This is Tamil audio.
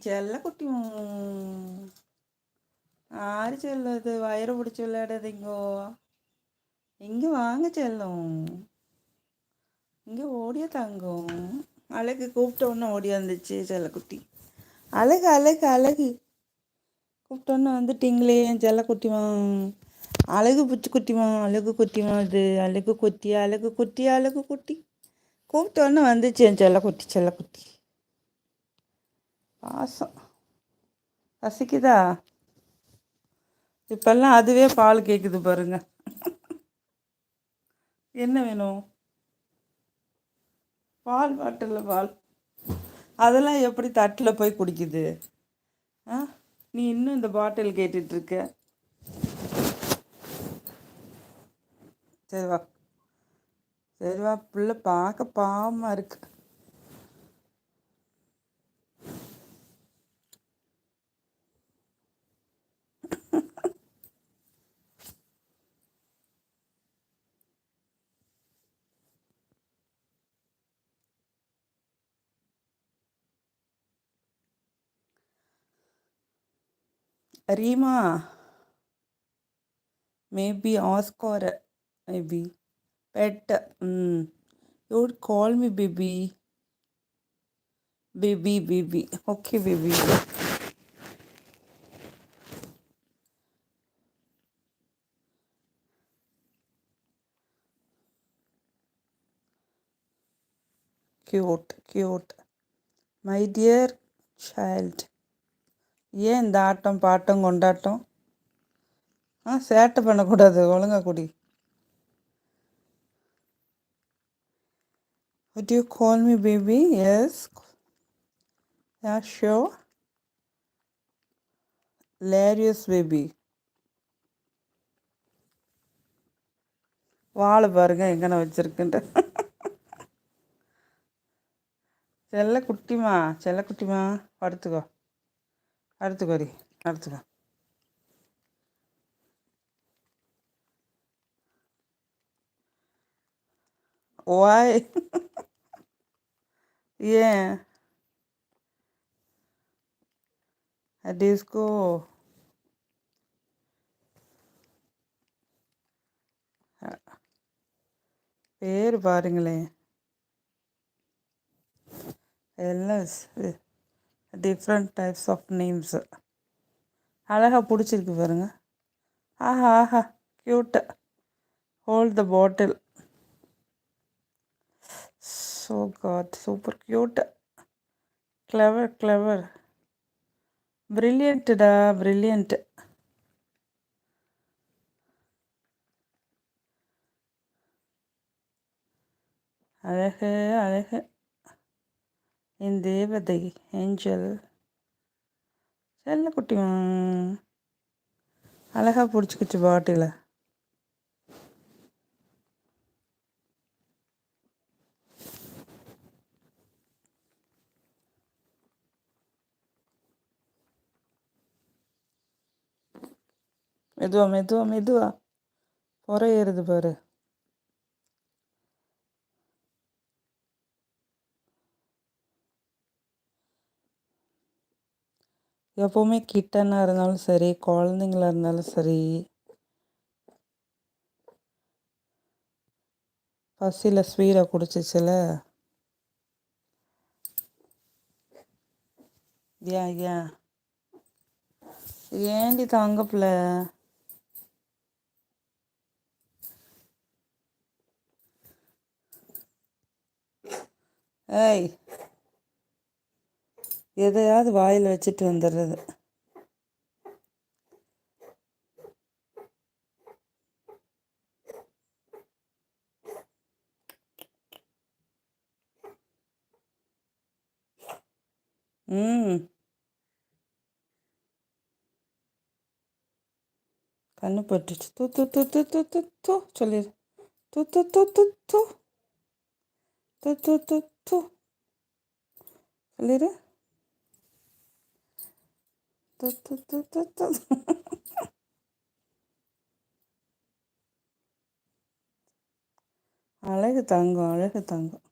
செல்லக்குட்டி ஆறு செல்லது வயிறு பிடிச்சி விளையாடாதீங்கோ. இங்கே வாங்க செல்லம், இங்கே ஓடிய தங்கம். அழகு கூப்பிட்டோன்னு ஓடி வந்துச்சு செல்லக்குட்டி. அழகு அழகு அழகு கூப்பிட்டோன்னு வந்துட்டீங்களே என் செல்லக்குட்டிமா. அழகு பூச்சி குட்டிமா, அழகு குட்டிமா. அது அழகு குட்டி, அழகு குட்டி, அழகு குட்டி. கூப்பிட்டோன்னு வந்துச்சு என் செல்லக்குட்டி. செல்லக்குட்டி பாசம். பசிக்குதா? இப்பெல்லாம் அதுவே பால் கேட்குது பாருங்க. என்ன வேணும்? பால் பாட்டில் பால். அதெல்லாம் எப்படி தட்டில் போய் குடிக்குது? ஆ, நீ இன்னும் இந்த பாட்டில் கேட்டுட்ருக்க. சரி வா, சரி வா, பிள்ளை பார்க்க பாவமாக இருக்கு. Reema, maybe Oscar, maybe pet. You would call me baby. Baby, baby. Okay, baby. Cute, cute. My dear child. ஏன் இந்த ஆட்டம் பாட்டம் கொண்டாட்டம்? சேட்டை பண்ணக்கூடாது, ஒழுங்கா குடி. Would you call me baby? Yes. Yeah, sure. Hilarious baby. வாழை பாருங்க எங்கன வச்சிருக்குன்ட்டு. செல்ல குட்டிமா, செல்ல குட்டிமா, படுத்துக்கோ, படுத்துக்கோடி, படுத்துக்கோ. ஓய், ஏன் டிஸ்கோ? பேர் பாருங்களேன், எல்லாம் டிஃப்ரெண்ட் டைப்ஸ் ஆஃப் நேம்ஸ். அழகாக பிடிச்சிருக்கு பாருங்க. ஆஹா ஆஹா, cute. Hold the bottle. So god, super cute. Clever clever. பிரில்லியன்ட்டுடா, பிரில்லியன்ட்டு. அழகு அழகு, என் தேவதை, ஏஞ்சல். செல்லக்குட்டி அழகாக பிடிச்சிக்கிச்சு பாட்டில. மெதுவா மெதுவா மெதுவா, புற ஏறுது பாரு. எப்போவுமே கிட்டனாக இருந்தாலும் சரி, குழந்தைங்களா இருந்தாலும் சரி, பசியில் ஸ்வீடை குடிச்சிச்சுல. ஏன் ஏன் ஏண்டி தங்கப்பில்ல? ஏய், எதையாவது வாயில் வச்சுட்டு வந்துடுறது. கண்ணு பட்டுச்சு. தூ தூ தூ தூ தூ தூ தூ சொல்லிடு. தூ தூ தூ தூ தூ தூ தூ தூ தூ சொல்லிடு. தூ தூ தூ தூ தூ. அழகு தங்கம், அழகு தங்கம்.